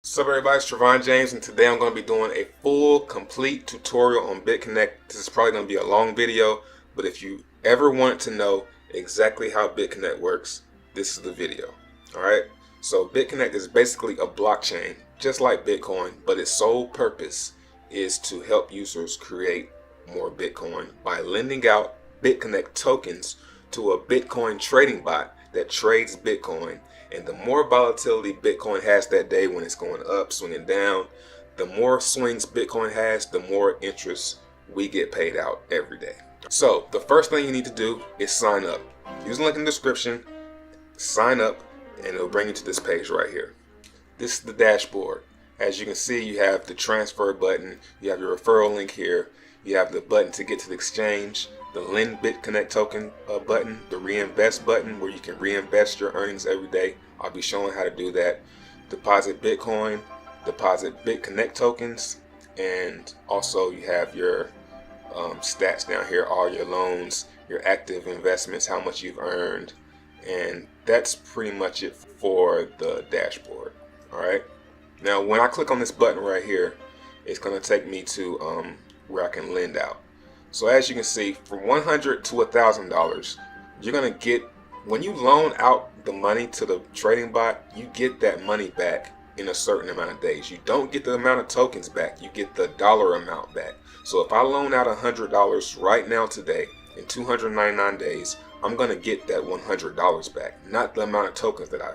What's up everybody, it's Trevon James, and today I'm going to be doing a full complete tutorial on Bitconnect. This is probably going to be a long video, but if you ever want to know exactly how Bitconnect works, this is the video. Alright, so Bitconnect is basically a blockchain, just like Bitcoin, but its sole purpose is to help users create more Bitcoin by lending out Bitconnect tokens to a Bitcoin trading bot that trades Bitcoin. And the more volatility Bitcoin has that day, when it's going up, swinging down, the more swings Bitcoin has, the more interest we get paid out every day. So the first thing you need to do is sign up. Use the link in the description, sign up, and it'll bring you to this page right here. This is the dashboard. As you can see, you have the transfer button, you have your referral link here, you have the button to get to the exchange, the lend Bitconnect token button, the reinvest button where you can reinvest your earnings every day. I'll be showing how to do that. Deposit Bitcoin, deposit Bitconnect tokens, and also you have your stats down here, all your loans, your active investments, how much you've earned, and that's pretty much it for the dashboard. Alright, now when I click on this button right here, it's going to take me to where I can lend out. So as you can see, from $100 to $1,000, you're going to get, when you loan out the money to the trading bot, you get that money back in a certain amount of days. You don't get the amount of tokens back, you get the dollar amount back. So if I loan out $100 right now today, in 299 days, I'm going to get that $100 back, not the amount of tokens that I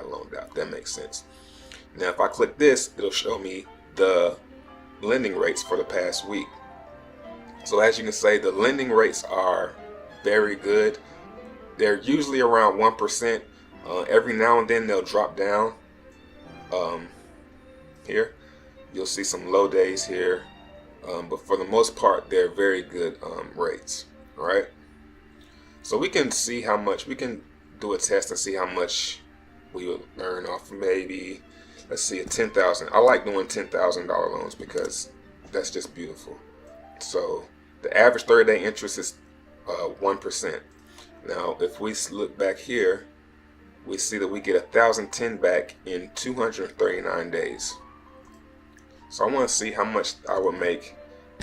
loaned out. That makes sense. Now if I click this, it'll show me the lending rates for the past week. So as you can see, the lending rates are very good. They're usually around 1%. Every now and then they'll drop down. Here, you'll see some low days here. But for the most part, they're very good rates. All right. So we can see how much, we can do a test and see how much we would earn off maybe, let's see, a $10,000. I like doing $10,000 loans because that's just beautiful. So the average 30-day interest is 1%. Now, if we look back here, we see that we get 1,010 back in 239 days. So I want to see how much I would make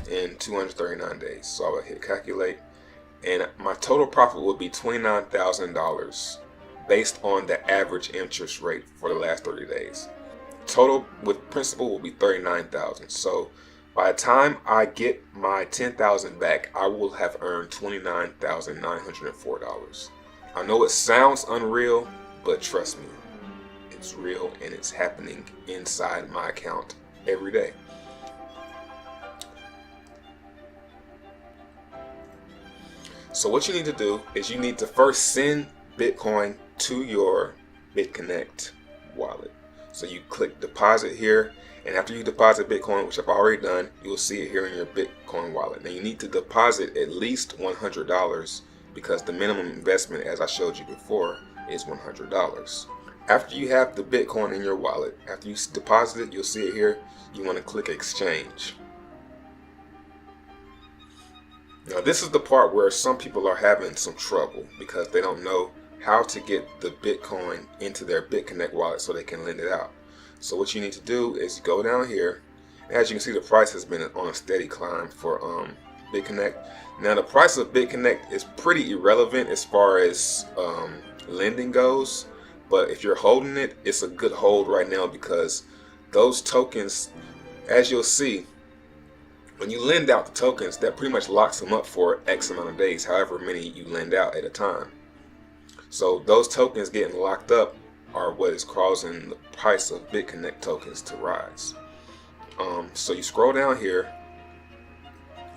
in 239 days. So I will hit calculate, and my total profit would be $29,000 based on the average interest rate for the last 30 days. Total with principal will be $39,000. So by the time I get my $10,000 back, I will have earned $29,904. I know it sounds unreal, but trust me, it's real and it's happening inside my account every day. So what you need to do is you need to first send Bitcoin to your Bitconnect wallet. So you click deposit here, and after you deposit Bitcoin, which I've already done, you'll see it here in your Bitcoin wallet. Now you need to deposit at least $100 because the minimum investment, as I showed you before, is $100. After you have the Bitcoin in your wallet, after you deposit it, you'll see it here. You want to click exchange. Now this is the part where some people are having some trouble because they don't know how to get the Bitcoin into their Bitconnect wallet so they can lend it out. So what you need to do is go down here. As you can see, the price has been on a steady climb for Bitconnect. Now the price of Bitconnect is pretty irrelevant as far as lending goes, but if you're holding it, it's a good hold right now because those tokens, as you'll see, when you lend out the tokens, that pretty much locks them up for X amount of days, however many you lend out at a time. So those tokens getting locked up are what is causing the price of Bitconnect tokens to rise. So you scroll down here.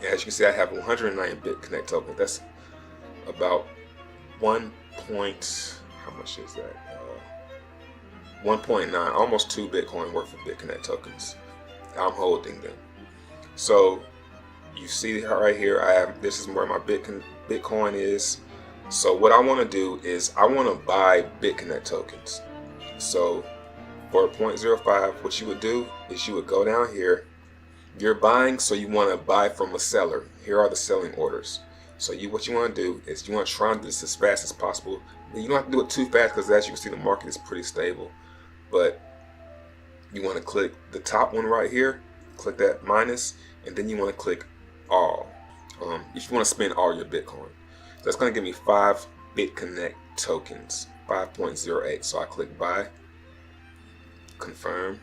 As you can see, I have 109 Bitconnect tokens. That's about 1 point, how much is that? 1.9, almost 2 Bitcoin worth of Bitconnect tokens. I'm holding them. So you see right here, I have, this is where my Bitcoin is. So what I want to do is I want to buy Bitconnect tokens. So for 0.05, what you would do is you would go down here. You're buying, so you want to buy from a seller. Here are the selling orders. So what you want to do is you want to try and do this as fast as possible. You don't have to do it too fast because as you can see, the market is pretty stable. But you want to click the top one right here, click that minus, and then you want to click all. If you want to spend all your Bitcoin. So that's going to give me 5 Bitconnect tokens, 5.08. So I click buy, confirm.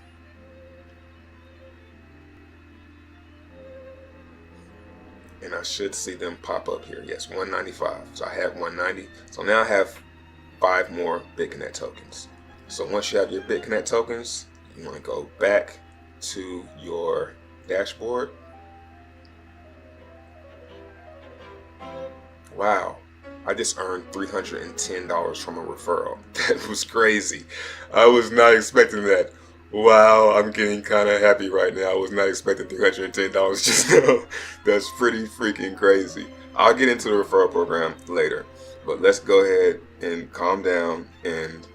And I should see them pop up here. Yes, 195. So I have 190. So now I have 5 more Bitconnect tokens. So once you have your Bitconnect tokens, you want to go back to your dashboard. Wow, I just earned $310 from a referral. That was crazy. I was not expecting that. Wow, I'm getting kind of happy right now. I was not expecting $310 just now. That's pretty freaking crazy. I'll get into the referral program later, but let's go ahead and calm down and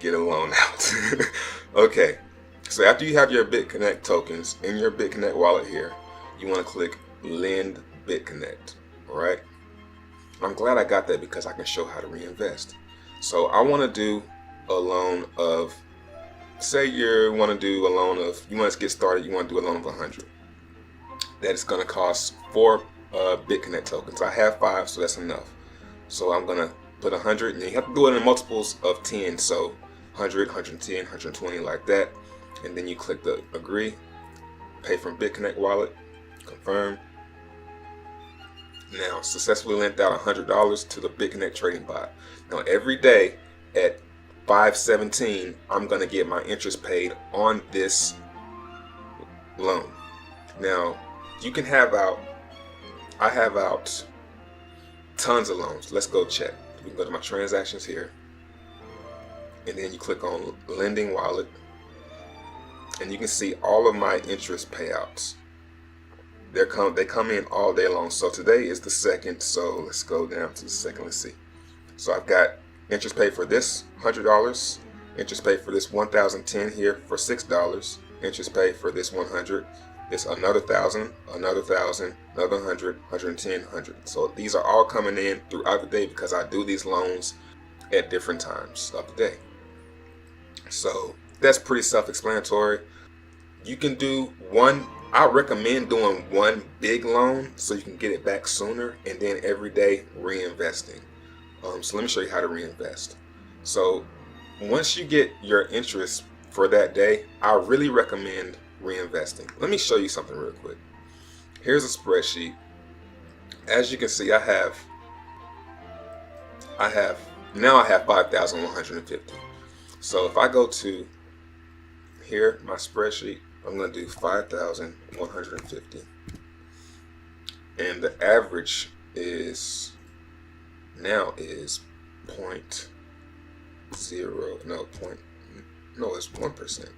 get a loan out. Okay, so after you have your Bitconnect tokens in your Bitconnect wallet here, you want to click Lend Bitconnect, all right? I'm glad I got that because I can show how to reinvest. So I want to do a loan of, say you want to do a loan of, you want to get started, you want to do a loan of 100. That is going to cost 4 Bitconnect tokens. I have 5, so that's enough. So I'm going to put 100, and you have to do it in multiples of 10. So 100, 110, 120, like that. And then you click the agree, pay from Bitconnect wallet, confirm. Now, successfully lent out $100 to the Bitconnect trading bot. Now, every day at 5:17, I'm going to get my interest paid on this loan. Now, you can have out, I have out tons of loans. Let's go check. We can go to my transactions here. And then you click on lending wallet. And you can see all of my interest payouts. They come in all day long. So today is the 2nd. So let's go down to the 2nd. Let's see. So I've got interest paid for this $100. Interest paid for this 1,010 here for $6. Interest paid for this 100. It's another 1,000, another 1,000, another 100, 110, 100. So these are all coming in throughout the day because I do these loans at different times of the day. So that's pretty self-explanatory. You can do one. I recommend doing one big loan so you can get it back sooner, and then every day reinvesting. So let me show you how to reinvest. So once you get your interest for that day, I really recommend reinvesting. Let me show you something real quick. Here's a spreadsheet. As you can see, I have 5,150. So if I go to here, my spreadsheet, I'm going to do 5,150. And the average is now is it's 1%.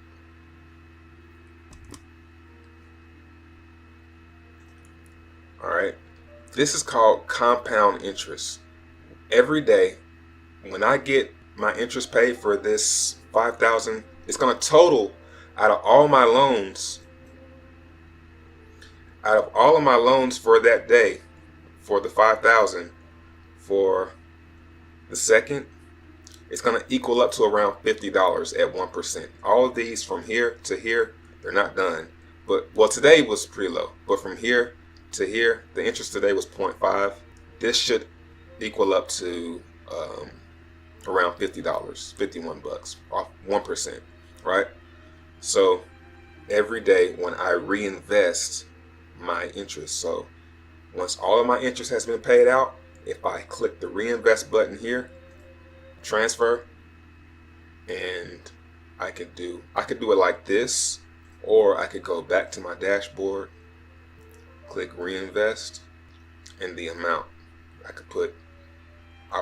All right. This is called compound interest. Every day when I get my interest paid for this 5,000, it's going to total out of all my loans for that day, for the 5,000 for the 2nd, it's going to equal up to around $50 at 1%. All of these from here to here, they're not done. But well, today was pretty low, but from here to here, the interest today was 0.5. This should equal up to around $50, 51 bucks off 1%, right? So every day when I reinvest my interest, so once all of my interest has been paid out, if I click the reinvest button here, transfer, and I could do it like this, or I could go back to my dashboard, click reinvest, and the amount I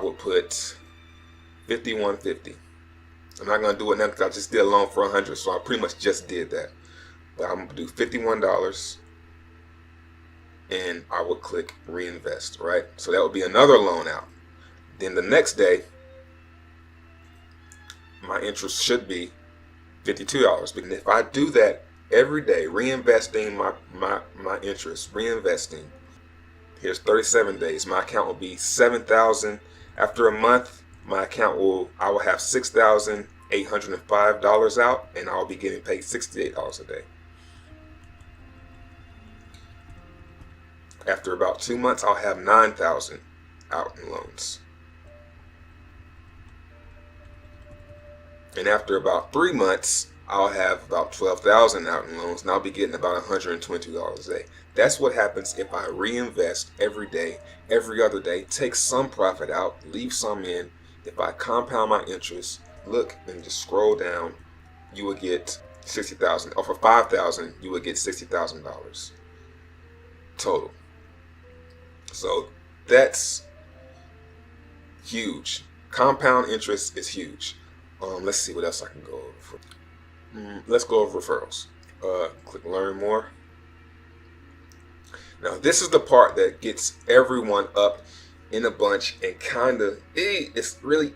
would put $51.50. I'm not gonna do it now because I just did a loan for 100, so I pretty much just did that. But I'm gonna do $51, and I would click reinvest, right? So that would be another loan out. Then the next day, my interest should be $52. Because if I do that every day, reinvesting my interest, reinvesting, here's 37 days. My account will be 7,000. After a month, I will have $6,800 $805 out, and I'll be getting paid $68 a day. After about 2 months, I'll have $9,000 out in loans. And after about 3 months, I'll have about $12,000 out in loans, and I'll be getting about $122 a day. That's what happens if I reinvest every day, every other day, take some profit out, leave some in. If I compound my interest, look and just scroll down, you will get $60,000. Or for $5,000, you will get $60,000 total. So that's huge. Compound interest is huge. Let's see what else I can go over. Let's go over referrals. Click learn more. Now this is the part that gets everyone up in a bunch and kind of, it's really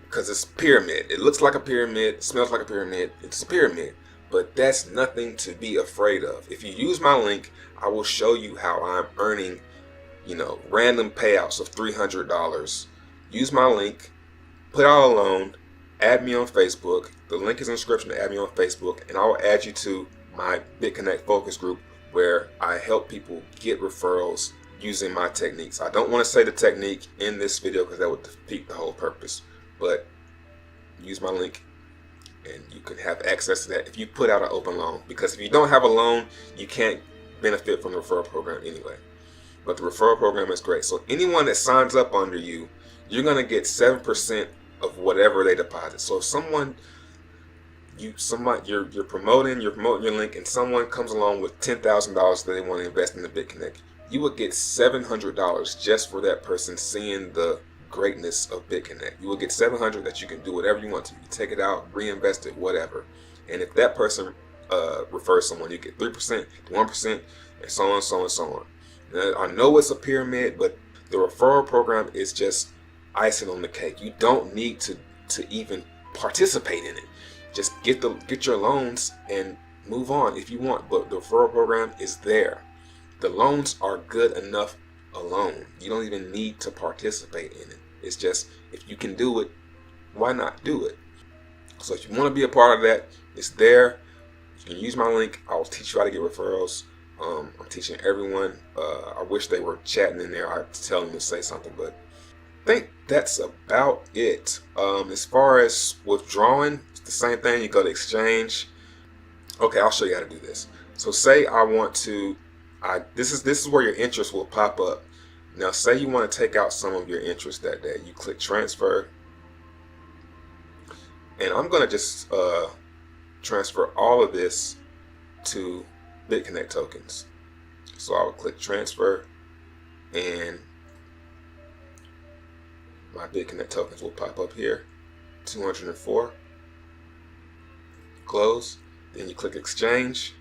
because it's pyramid. It looks like a pyramid, it smells like a pyramid, it's a pyramid. But that's nothing to be afraid of. If you use my link, I will show you how I'm earning, random payouts of $300. Use my link, put out a loan, add me on Facebook. The link is in the description to add me on Facebook, and I will add you to my Bitconnect focus group where I help people get referrals using my techniques. I don't want to say the technique in this video because that would defeat the whole purpose, but use my link and you can have access to that if you put out an open loan, because if you don't have a loan, you can't benefit from the referral program anyway. But the referral program is great. So anyone that signs up under you, you're going to get 7% of whatever they deposit. So if you're promoting your link, and someone comes along with $10,000 that they want to invest in the Bitconnect, you would get $700 just for that person seeing the greatness of Bitconnect. You will get $700 that you can do whatever you want to. You take it out, reinvest it, whatever. And if that person refers someone, you get 3%, 1%, and so on, so on, so on. Now, I know it's a pyramid, but the referral program is just icing on the cake. You don't need to even participate in it. Just get your loans and move on if you want. But the referral program is there. The loans are good enough alone. You don't even need to participate in it. It's just, if you can do it, why not do it? So if you want to be a part of that, it's there. You can use my link. I'll teach you how to get referrals. I'm teaching everyone. I wish they were chatting in there. I'd tell them to say something, but I think that's about it. As far as withdrawing, it's the same thing. You go to exchange. Okay, I'll show you how to do this. So say I want to, this is where your interest will pop up. Now say you want to take out some of your interest that day. You click transfer, and I'm going to just transfer all of this to Bitconnect tokens. So I will click transfer, and my Bitconnect tokens will pop up here. 204. Close. Then you click exchange.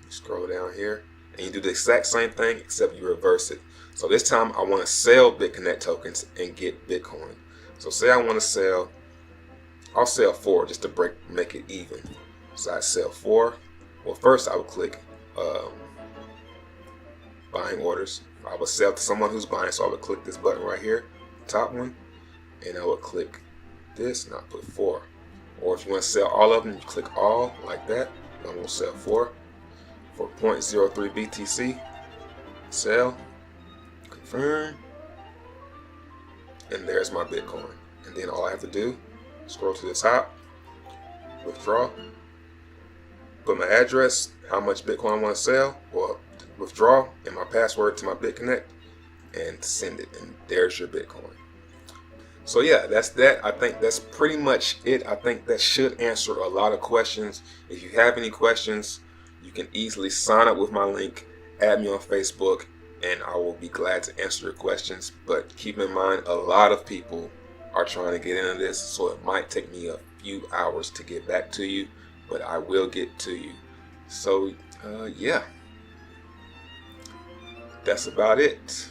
You scroll down here, and you do the exact same thing except you reverse it. So this time I want to sell Bitconnect tokens and get Bitcoin. So say I want to sell, I'll sell 4 just to make it even. So I sell 4. Well, first I would click buying orders. I would sell to someone who's buying, so I would click this button right here, top one, and I would click this, and I'll put 4. Or if you want to sell all of them, you click all like that. I'm going to sell 4 for 0.03 BTC. Sell, confirm, and there's my Bitcoin. And then all I have to do, scroll to the top, withdraw, put my address, how much Bitcoin I want to sell or withdraw, and my password to my Bitconnect, and send it, and there's your Bitcoin. So yeah, that's that. I think that's pretty much it. I think that should answer a lot of questions. If you have any questions, you can easily sign up with my link, add me on Facebook, and I will be glad to answer your questions. But keep in mind, a lot of people are trying to get into this, so it might take me a few hours to get back to you, but I will get to you. So yeah, that's about it.